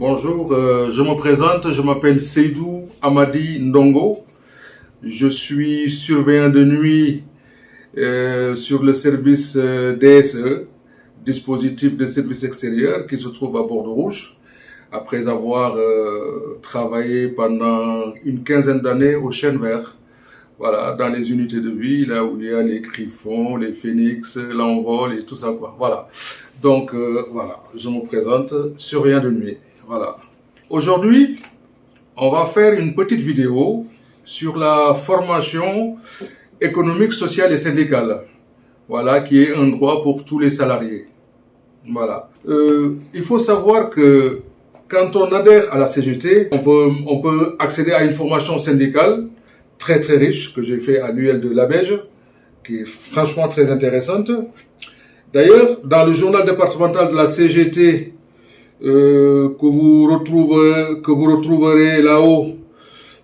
Bonjour, je me présente, je m'appelle Seydou Amadi Ndongo. Je suis surveillant de nuit sur le service DSE, dispositif de service extérieur, qui se trouve à Bordeaux-Rouge, après avoir travaillé pendant une quinzaine d'années au Chêne Vert. Voilà, dans les unités de vie, là où il y a les griffons, les phénix, l'envol et tout ça, quoi. Voilà. Donc, voilà, je me présente, surveillant de nuit. Voilà. Aujourd'hui, on va faire une petite vidéo sur la formation économique, sociale et syndicale. Voilà, qui est un droit pour tous les salariés. Voilà. Il faut savoir que quand on adhère à la CGT, on peut accéder à une formation syndicale très riche que j'ai fait à l'UL de Labège, qui est franchement très intéressante. D'ailleurs, dans le journal départemental de la CGT que vous retrouverez là-haut,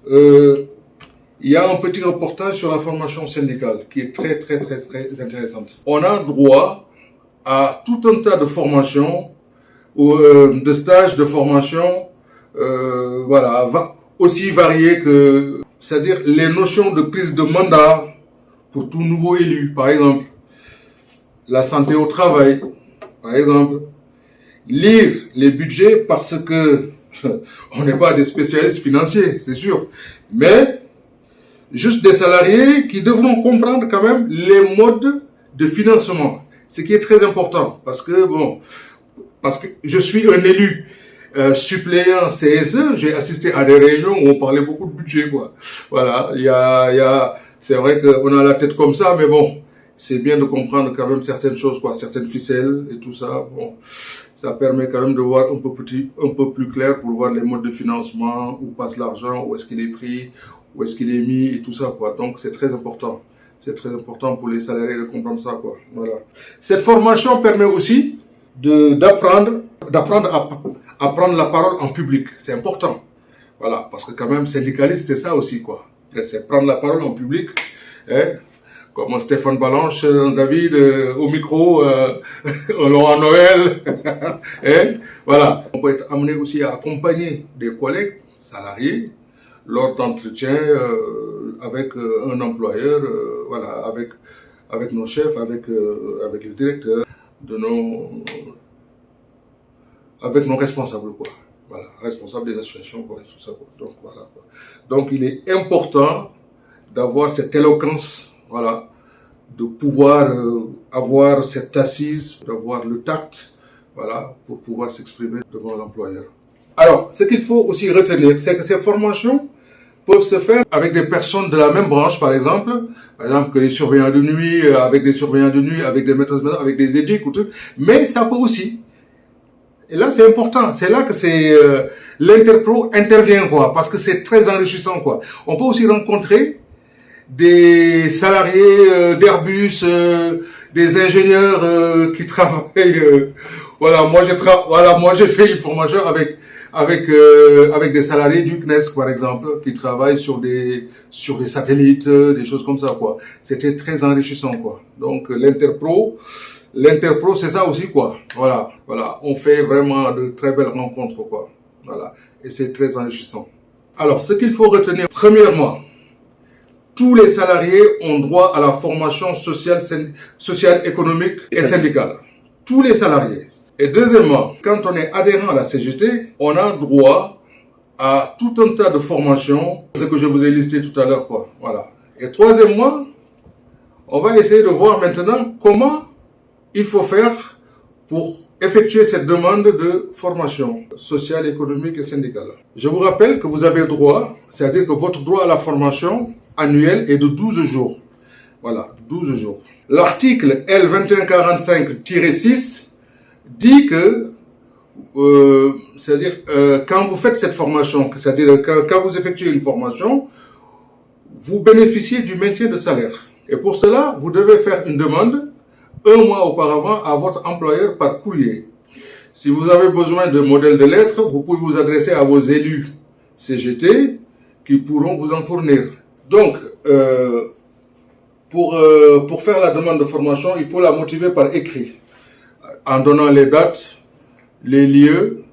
il y a un petit reportage sur la formation syndicale qui est très intéressante. On a droit à tout un tas de formations, de stages de formation, voilà, aussi variés que, c'est-à-dire les notions de prise de mandat pour tout nouveau élu, par exemple, la santé au travail, par exemple, lire les budgets parce que on n'est pas des spécialistes financiers, c'est sûr, mais juste des salariés qui devront comprendre quand même les modes de financement, ce qui est très important parce que je suis un élu suppléant CSE, j'ai assisté à des réunions où on parlait beaucoup de budget, quoi. Voilà, c'est vrai qu'on a la tête comme ça, mais bon, c'est bien de comprendre quand même certaines choses, quoi, certaines ficelles et tout ça. Bon, ça permet quand même de voir un peu plus clair pour voir les modes de financement, où passe l'argent, où est-ce qu'il est pris, où est-ce qu'il est mis et tout ça, quoi. Donc c'est très important. C'est très important pour les salariés de comprendre ça, quoi. Voilà. Cette formation permet aussi d'apprendre à prendre la parole en public. C'est important. Voilà, parce que quand même, syndicaliste, c'est ça aussi, quoi. C'est prendre la parole en public, hein, comme Stéphane Balanche, David, au micro, Laurent Noël, hein, voilà. On peut être amené aussi à accompagner des collègues salariés lors d'entretiens avec un employeur, voilà, avec nos chefs, avec le directeur, avec nos responsables, quoi. Voilà, responsables des associations, quoi, et tout ça, quoi. Donc, voilà, quoi. Donc, il est important d'avoir cette éloquence, voilà, de pouvoir avoir cette assise, d'avoir le tact, voilà, pour pouvoir s'exprimer devant l'employeur. Alors, ce qu'il faut aussi retenir, c'est que ces formations peuvent se faire avec des personnes de la même branche, par exemple que les surveillants de nuit, avec des surveillants de nuit, avec des maîtresses de maison, avec des éduques, ou tout, mais ça peut aussi. Et là, c'est important. C'est là que l'interpro intervient, quoi, parce que c'est très enrichissant, quoi. On peut aussi rencontrer des salariés d'Airbus, des ingénieurs qui travaillent. Voilà, moi j'ai fait une formation avec des salariés du CNES, par exemple, qui travaillent sur des satellites, des choses comme ça, quoi. C'était très enrichissant, quoi. Donc l'interpro, c'est ça aussi, quoi. Voilà. On fait vraiment de très belles rencontres, quoi. Voilà. Et c'est très enrichissant. Alors, ce qu'il faut retenir, premièrement, tous les salariés ont droit à la formation sociale, économique et syndicale. Tous les salariés. Et deuxièmement, quand on est adhérent à la CGT, on a droit à tout un tas de formations, ce que je vous ai listé tout à l'heure, quoi. Voilà. Et troisièmement, on va essayer de voir maintenant comment il faut faire pour effectuer cette demande de formation sociale, économique et syndicale. Je vous rappelle que vous avez droit, c'est-à-dire que votre droit à la formation annuelle est de 12 jours. Voilà, 12 jours. L'article L2145-6 dit que, c'est-à-dire quand vous faites cette formation, c'est-à-dire quand vous effectuez une formation, vous bénéficiez du maintien de salaire. Et pour cela, vous devez faire une demande un mois auparavant à votre employeur par courrier. Si vous avez besoin de modèles de lettres, vous pouvez vous adresser à vos élus CGT qui pourront vous en fournir. Donc, pour faire la demande de formation, il faut la motiver par écrit, en donnant les dates, les lieux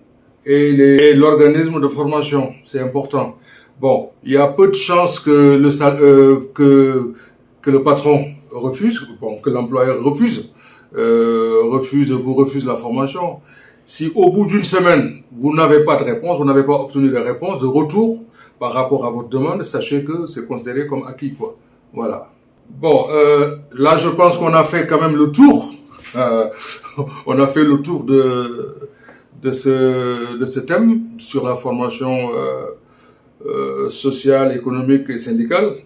et l'organisme de formation, c'est important. Bon, il y a peu de chances que le patron refuse, bon, que l'employeur refuse la formation. Si au bout d'une semaine, vous n'avez pas de réponse, vous n'avez pas obtenu de réponse, de retour par rapport à votre demande, sachez que c'est considéré comme acquis, quoi. Voilà. Bon, là, je pense qu'on a fait quand même le tour. On a fait le tour de ce thème sur la formation sociale, économique et syndicale,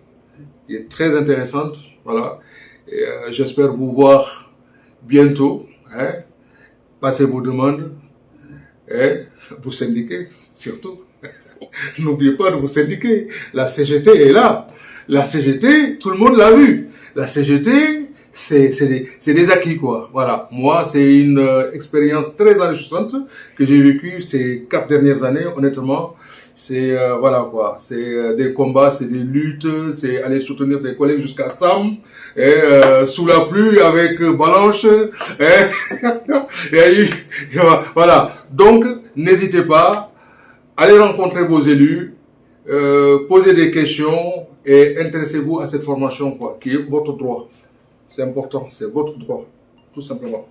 qui est très intéressante. Voilà. Et j'espère vous voir bientôt. Hein. Passez vos demandes et vous syndiquez surtout. N'oubliez pas de vous syndiquer. La CGT est là. La CGT, tout le monde l'a vu. La CGT, c'est des acquis, quoi. Voilà. Moi, c'est une expérience très enrichissante que j'ai vécue ces 4 dernières années, honnêtement. C'est, voilà, quoi. C'est des combats, c'est des luttes, c'est aller soutenir des collègues jusqu'à Sam, et, sous la pluie avec Balanche, et voilà. Donc, n'hésitez pas, allez rencontrer vos élus, posez des questions et intéressez-vous à cette formation, quoi, qui est votre droit. C'est important, c'est votre droit, tout simplement.